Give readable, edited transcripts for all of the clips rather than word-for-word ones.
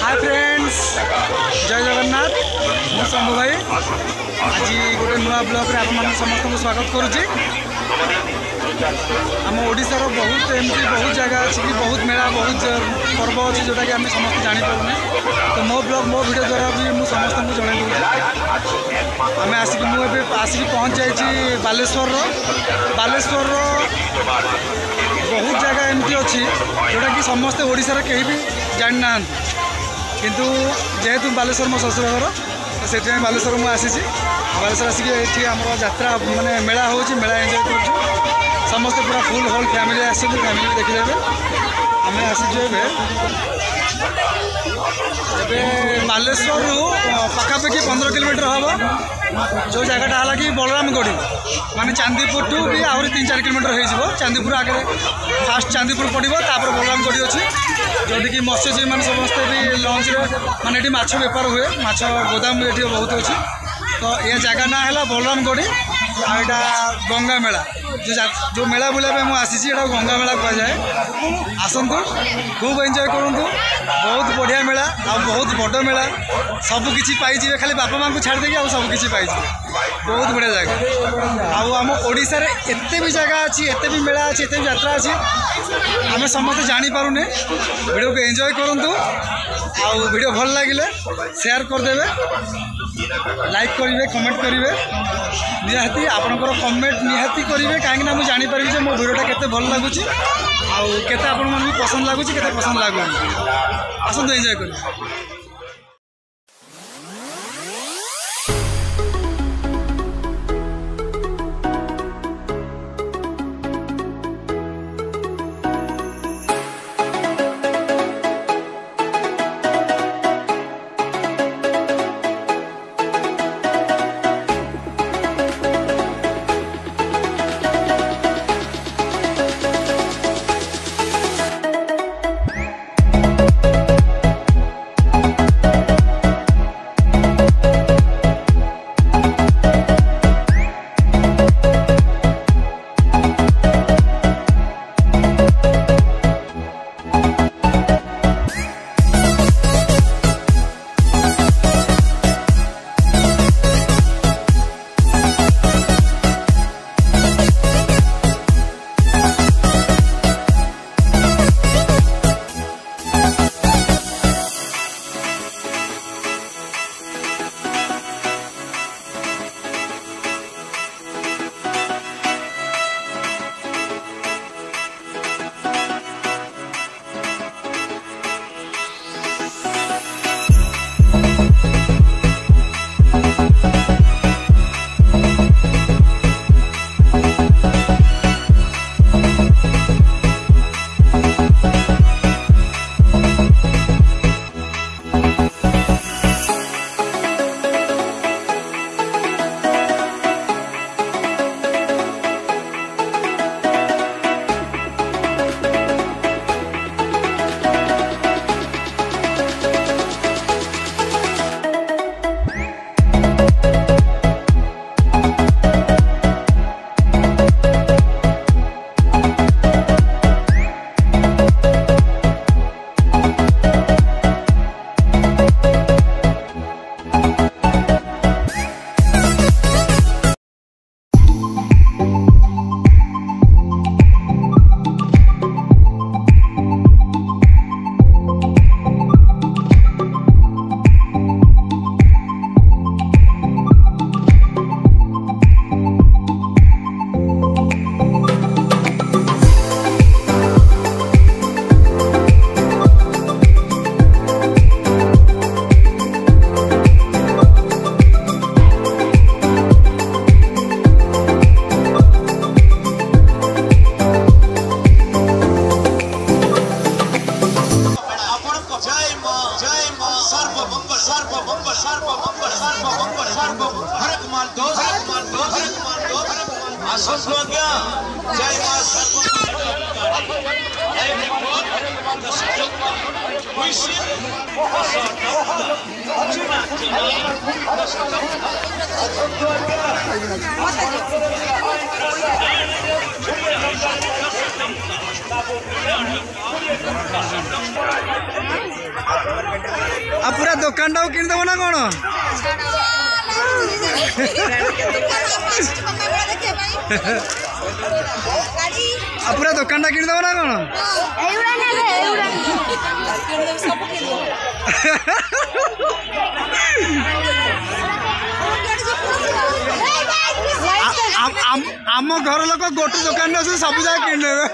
Hi friends, जय जगन्नाथ। मु शंभु भाई आज गोटे नुआ ब्लॉग रे आप समस्त को स्वागत करुच्ची। आम ओडिशार बहुत एमती बहुत जगह अच्छी कि बहुत मेला बहुत पर्व अच्छी जोटा कि आम समस्त जानीपारे। तो मो ब्लॉग मो वीडियो द्वारा भी मुझे समस्त को जन दूँ। आम आसिक मुझे आसिक पहुँच जाइए बालेश्वर बहुत जगह एमती अच्छी जोटा कि समस्ते ओडिशार कहीं भी जानी ना, किंतु जेहेतु बालेश्वर मो शशुर घर से बालेश्वर मुझे आसी बालेश्वर आसिक ये आम यात्रा माने मेला हो मेला एंजॉय कर समस्ते पूरा फुल होल फैमिली आसछन। फैमिली देखिदेवे आम आसीचु ए बालेश्वर पाखापाखि 15 किलोमीटर हम जो जगटा है कि बलरामगढ़ी माने चांदीपुर टू भी आहरी 3-4 किलोमीटर हो चांदीपुर आगे फास्ट चांदीपुर पड़ो तापर बलरामगढ़ी अच्छी जोटी कि मत्स्यजीवी मैंने समस्ते भी लंच माने ये माछ बेपार हुए माछ गोदाम ये बहुत अच्छी। तो ये जगह ना है बलरामगढ़ी आटा गंगा मेला जो मेला बुलाया मुझे आसी गंगा मेला कह जाए। आसतु खूब एंजॉय करूँ, बहुत बढ़िया मेला आ बहुत बड़ मेला सबकि पाई खाली बापा माँ को छाड़ देगी सबकि पाई बहुत बढ़िया जगह। आम ओडिशा रे एते भी जगह अच्छी एते भी मेला अच्छी एते भी यात्रा अच्छी आम समस्त जानीपारे। वीडियो को एंजॉय करूँ आ वीडियो भल लगे शेयर करदे लाइक करेंगे कमेंट करेंगे निहाती आपणकर कमेंट निहाती करेंगे कहीं मुझे जानीपारि जे मो वीडियोटा केते भल लगुच आते आपण मन पसंद लगुच केते पसंद लगुनि। आसतु एंजॉय करें। Gracias. आ पूरा दुकान टाक किनदेव ना कौन आ पूरा दुकान टा किनदेव ना कौन आम घर लोक गोटे दुकान सब जगह किणदेवे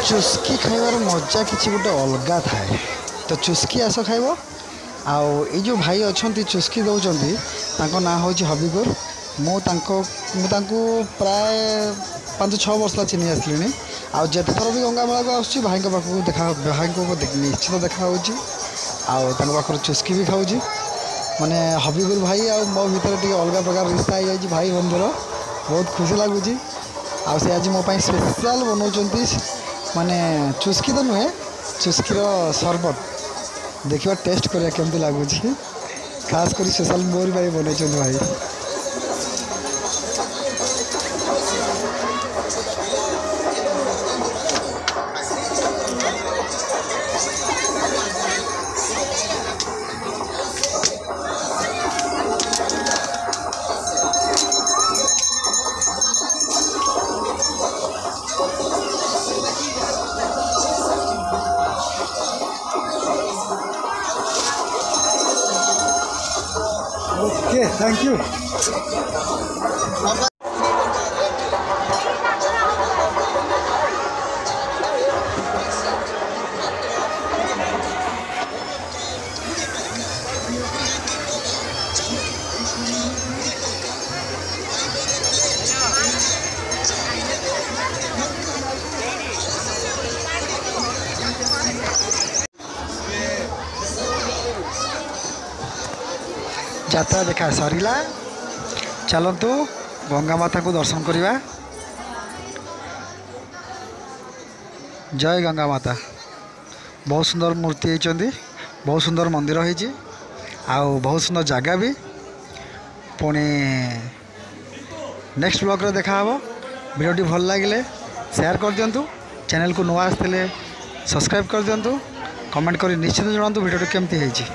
चुस्की खाइबार मजा किसी गोटे अलगा थाए तो चुस्की आस खाइब आउ जो भाई अच्छा चुस्की दौरान ना हूँ हबीगुर प्राय 5-6 वर्ष चिन्ह आसली आउ जिते थर भी गंगा मेला को आसूँ भाई पाखक देखा भाई को निश्चित देखा पाखर चुस्की भी खाऊँ माने हबीगुर भाई आ मो भर अलग प्रकार रिश्ता हो जाए भाई बंधुर बहुत खुशी लगुच आज मो स्पेशल बनाऊँ माने चुस्की तो नुहे चुस्कीर सरबत देखा टेस्ट करिया केमती लगुच खास कर स्पेशल मोर भाई बनई भाई Okay, thank you. यात्रा देखा सरीला चलतु गंगा माता को दर्शन करवा। जय गंगा माता। बहुत सुंदर मूर्ति होती, बहुत सुंदर मंदिर होती, बहुत सुंदर जगह भी। पुणी नेक्स्ट ब्लॉग रे देखा हबो। वीडियोटी भल लगे शेयर कर दिंतु, चैनल को नुआ आसते सब्सक्राइब कर दिंतु, कमेंट कर निश्चित जनातु वीडियोटी केमती होईची।